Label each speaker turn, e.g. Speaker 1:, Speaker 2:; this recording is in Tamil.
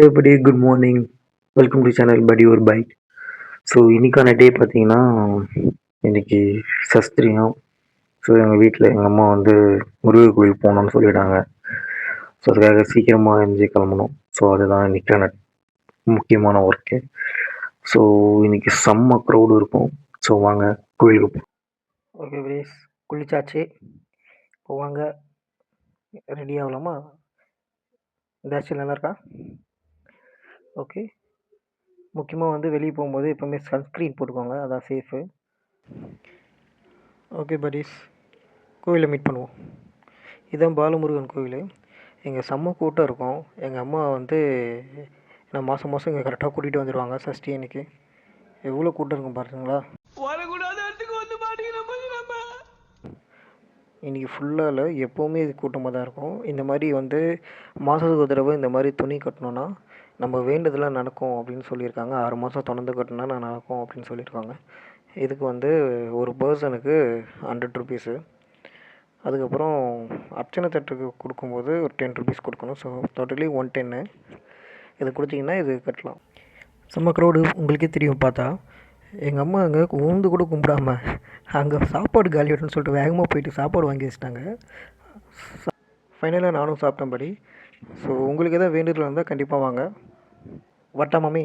Speaker 1: everybody, good morning. Welcome to channel Buddy or Bike. So இன்னைக்கான டே பார்த்தீங்கன்னா இன்னைக்கு சஸ்திரியம். ஸோ எங்கள் வீட்டில் எங்கள் அம்மா வந்து முருகர் கோயில் போகணுன்னு சொல்லிட்டாங்க. ஸோ அதுக்காக சீக்கிரமாக எழுந்து கிளம்பணும். ஸோ அதுதான் இன்னைக்கான முக்கியமான ஒர்க்கு. ஸோ இன்னைக்கு செம்ம க்ரௌடு இருக்கும். ஸோ வாங்க கோயிலுக்கு போ. ஓகே ப்ளீஸ், குளிச்சாச்சு. போவாங்க, ரெடி ஆகலாமா? இந்த ஆக்சுவல் நல்லா இருக்கா? ஓகே. முக்கியமாக வந்து வெளியே போகும்போது எப்போவுமே சன்ஸ்க்ரீன் போட்டுக்கோங்க, அதான் சேஃபு. ஓகே படீஸ், கோயிலில் மீட் பண்ணுவோம். இதுதான் பாலமுருகன் கோயில். இங்கே செம்ம கூட்டம் இருக்கும். எங்கள் அம்மா வந்து நான் மாதம் மாதம் இங்கே கரெக்டாக கூட்டிகிட்டு வந்துடுவாங்க சஷ்டி அன்னைக்கு. எவ்வளோ கூட்டம் இருக்கும் பாருங்களா. இன்றைக்கி ஃபுல்லாக இல்லை, எப்போவுமே இது கூட்டமாக தான் இருக்கும். இந்த மாதிரி வந்து மாதத்துக்கு ஒரு தடவை இந்த மாதிரி துணி கட்டணுன்னா நம்ம வேண்டதெல்லாம் நடக்கும் அப்படின்னு சொல்லியிருக்காங்க. 6 மாதம் தொடர்ந்து கட்டினா நான் நடக்கும் அப்படின்னு சொல்லியிருக்காங்க. இதுக்கு வந்து ஒரு பர்சனுக்கு 100 ருபீஸு. அதுக்கப்புறம் அர்ச்சனை தட்டுக்கு கொடுக்கும்போது ஒரு 10 ருபீஸ் கொடுக்கணும். So totally 110. இது கொடுத்தீங்கன்னா இது கட்டலாம். செம்ம க்ரௌடு, உங்களுக்கே தெரியும் பார்த்தா. எங்கள் அம்மா அங்கே ஊந்து கூட கும்பிடாம அங்கே சாப்பாடு காலியாகிடும்னு சொல்லிட்டு வேகமாக போயிட்டு சாப்பாடு வாங்கி வச்சிட்டாங்க. ஃபைனலாக நானும் சாப்பிட்டேன்படி. ஸோ உங்களுக்கு எதாவது வேண்டுதல் இருந்தால் கண்டிப்பாக வாங்க. வட்டா மம்மி.